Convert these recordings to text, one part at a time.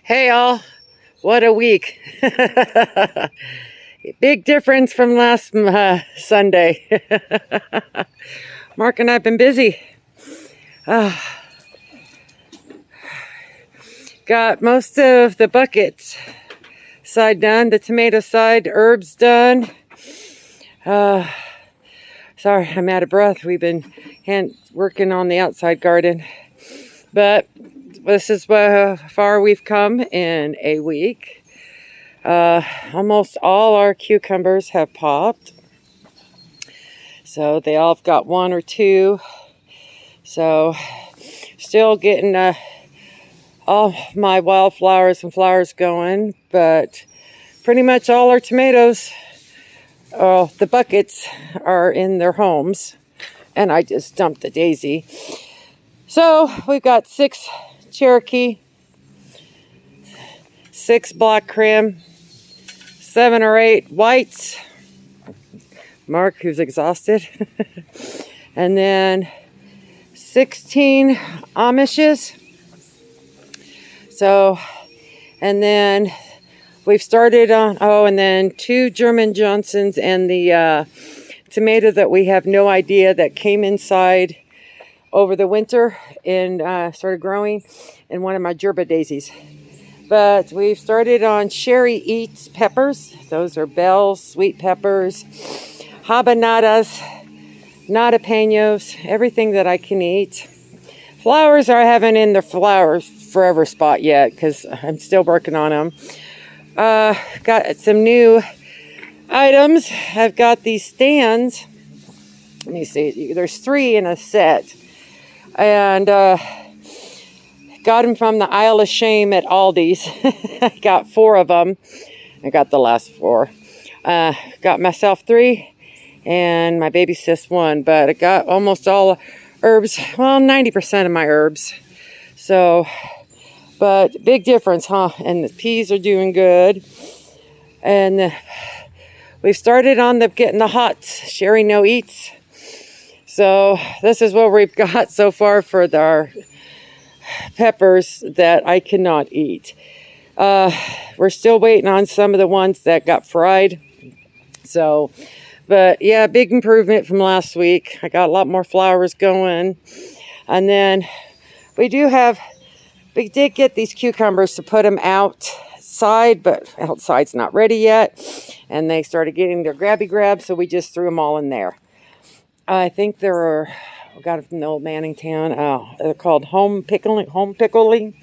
Hey all, what a week. Big difference from last Sunday. Mark and I have been busy. Got most of the buckets side done, the tomato side, herbs done. Sorry, I'm out of breath. We've been working on the outside garden. But this is how far we've come in a week. Almost all our cucumbers have popped. So they all have got one or two. So still getting all my wildflowers and flowers going. But pretty much all our tomatoes, the buckets are in their homes. And I just dumped the daisy. So we've got 6 Cherokee, 6 black crim, 7 or 8 whites. Mark, who's exhausted. And then 16 Amishes. So, and then we've started on, and then 2 German Johnsons and the tomato that we have no idea that came inside over the winter and started growing in one of my gerba daisies. But we've started on Sherry Eats peppers. Those are bell sweet peppers, habanadas, nadapenos, everything that I can eat. Flowers I haven't in the flowers forever spot yet because I'm still working on them. Got some new items. I've got these stands. Let me see. There's 3 in a set. And got them from the Isle of Shame at Aldi's. I got 4 of them. I got the last 4. Got myself 3 and my baby sis 1. But I got almost all herbs. Well, 90% of my herbs. So, but big difference, huh? And the peas are doing good. And we've started on getting the hots. Sherry No Eats. So this is what we've got so far for our peppers that I cannot eat. We're still waiting on some of the ones that got fried. So, but yeah, big improvement from last week. I got a lot more flowers going. And then we did get these cucumbers to put them outside, but outside's not ready yet. And they started getting their grabby grabs, so we just threw them all in there. I think we got it from the old Manningtown. They're called home pickling.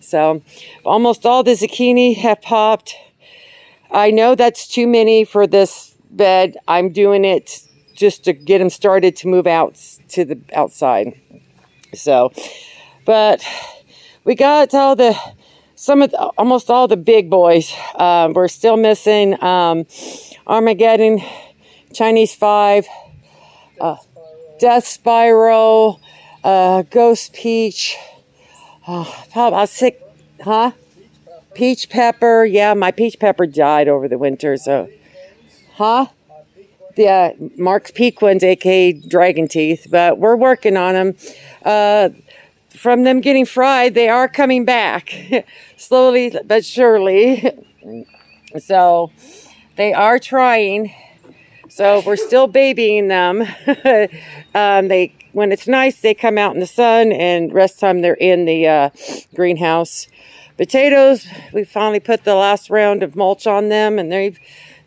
So almost all the zucchini have popped. I know that's too many for this bed. I'm doing it just to get them started to move out to the outside. So, but we got almost all the big boys. We're still missing Armageddon, Chinese 5. Death Spiral, Ghost Peach, about 6, Peach Pepper. Yeah, my peach pepper died over the winter, so, Yeah, Mark's Pequins, aka Dragon Teeth, but we're working on them. From them getting fried, they are coming back, slowly but surely. So, they are trying. So we're still babying them. When it's nice, they come out in the sun, and rest of the time they're in the greenhouse. Potatoes, we finally put the last round of mulch on them, and they've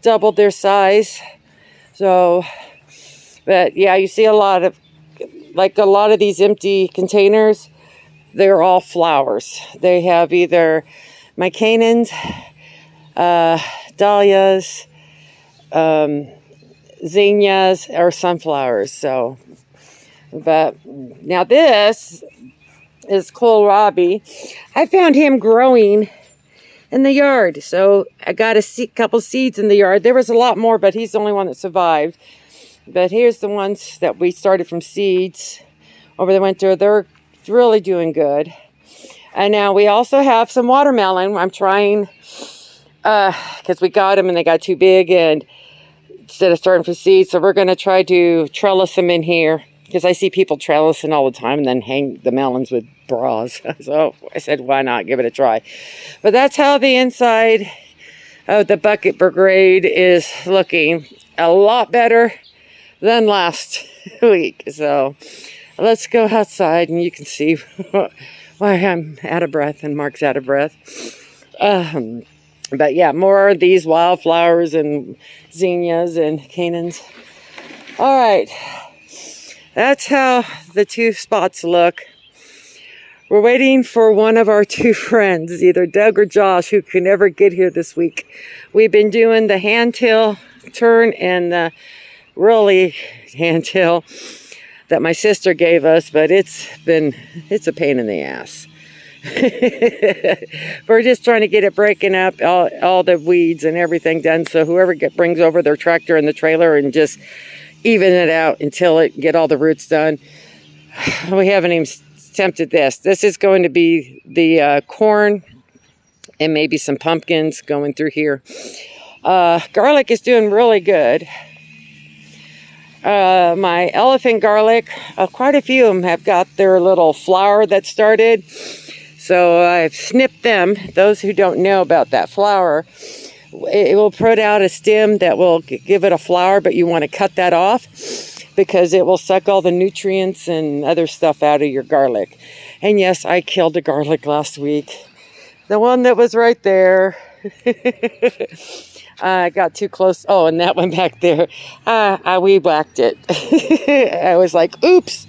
doubled their size. So, but yeah, you see a lot of these empty containers. They're all flowers. They have either mycanons, dahlias, zinnias, or sunflowers. So, but now this is kohlrabi. I found him growing in the yard. So I got a couple seeds in the yard. There was a lot more, but he's the only one that survived. But here's the ones that we started from seeds over the winter. They're really doing good. And now we also have some watermelon. I'm trying, because we got them and they got too big, and instead of starting from seeds, so we're going to try to trellis them in here, because I see people trellising all the time and then hang the melons with bras. So I said, why not give it a try? But that's how the inside of the bucket brigade is looking. A lot better than last week. So let's go outside and you can see why I'm out of breath and Mark's out of breath. But yeah, more of these wildflowers and zinnias and canons. All right, that's how the two spots look. We're waiting for one of our two friends, either Doug or Josh, who can never get here this week. We've been doing the hand till turn and the really hand till that my sister gave us, but it's a pain in the ass. We're just trying to get it breaking up, all the weeds and everything done, so whoever brings over their tractor and the trailer and just even it out until it get all the roots done. We haven't even attempted this. This is going to be the corn and maybe some pumpkins going through here. Garlic is doing really good. My elephant garlic, quite a few of them have got their little flower that started. So I've snipped them. Those who don't know about that flower, it will put out a stem that will give it a flower, but you want to cut that off because it will suck all the nutrients and other stuff out of your garlic. And yes, I killed a garlic last week. The one that was right there. I got too close. Oh, and that one back there. I weed whacked it. I was like, oops.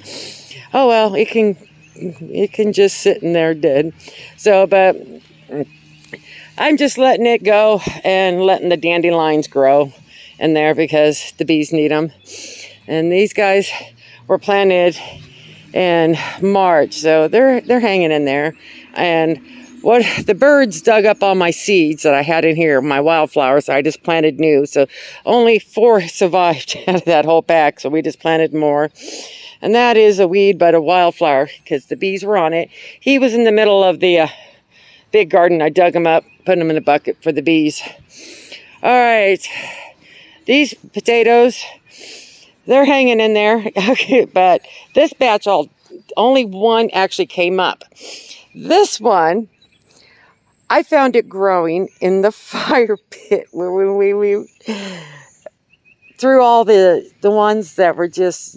Oh, well, it can just sit in there dead. So, but I'm just letting it go and letting the dandelions grow in there because the bees need them. And these guys were planted in March, so they're hanging in there. And what the birds dug up all my seeds that I had in here, my wildflowers, I just planted new. So only 4 survived out of that whole pack, so we just planted more. And that is a weed, but a wildflower, because the bees were on it. He was in the middle of the big garden. I dug him up, put him in a bucket for the bees. All right, these potatoes, they're hanging in there. Okay, but this batch, only one actually came up. This one, I found it growing in the fire pit where we threw all the ones that were just,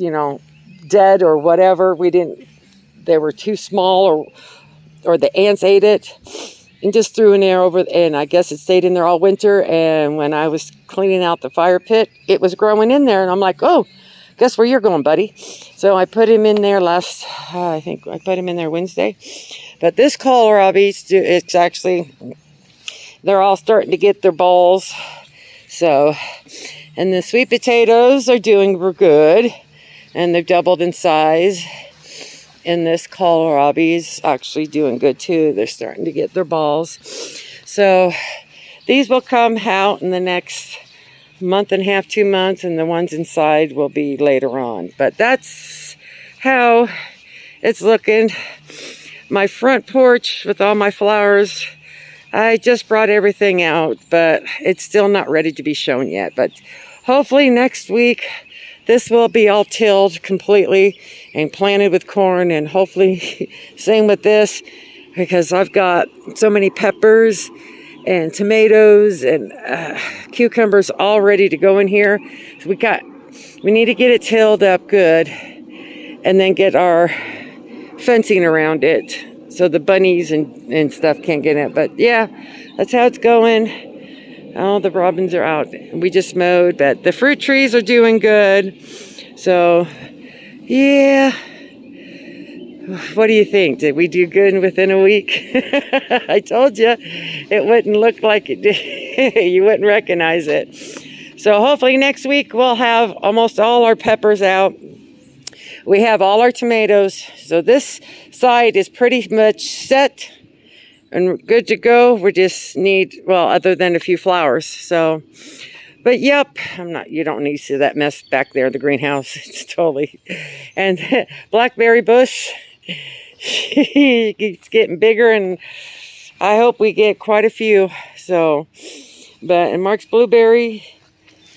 dead or whatever. They were too small or the ants ate it and just threw in there and I guess it stayed in there all winter. And when I was cleaning out the fire pit, it was growing in there and I'm like, oh, guess where you're going, buddy? So I put him in there I think I put him in there Wednesday. But this kohlrabi, it's actually, they're all starting to get their balls. So, and the sweet potatoes are doing good. And they've doubled in size. And this kohlrabi is actually doing good too. They're starting to get their balls. So these will come out in the next month and a half, 2 months. And the ones inside will be later on. But that's how it's looking. My front porch with all my flowers, I just brought everything out, but it's still not ready to be shown yet. But hopefully next week, this will be all tilled completely and planted with corn, and hopefully same with this, because I've got so many peppers and tomatoes and cucumbers all ready to go in here. So we need to get it tilled up good and then get our fencing around it so the bunnies and stuff can't get in it. But yeah, that's how it's going. Oh, the robins are out. We just mowed, but the fruit trees are doing good. So yeah, what do you think? Did we do good within a week? I told you it wouldn't look like it did. You wouldn't recognize it. So hopefully next week we'll have almost all our peppers out. We have all our tomatoes. So this side is pretty much set and good to go. We just need, well, other than a few flowers. So, but yep, you don't need to see that mess back there in the greenhouse. It's totally, and blackberry bush, it's getting bigger, and I hope we get quite a few. So, and Mark's blueberry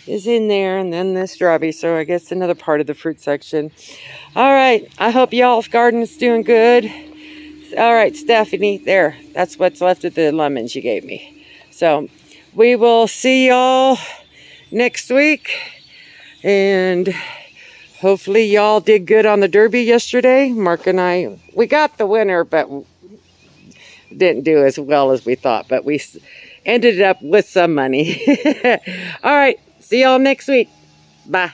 is in there, and then this strawberry. So I guess another part of the fruit section. All right, I hope y'all's garden is doing good. All right, Stephanie, there. That's what's left of the lemons you gave me. So we will see y'all next week. And hopefully y'all did good on the Derby yesterday. Mark and I, we got the winner, but didn't do as well as we thought. But we ended up with some money. All right, see y'all next week. Bye.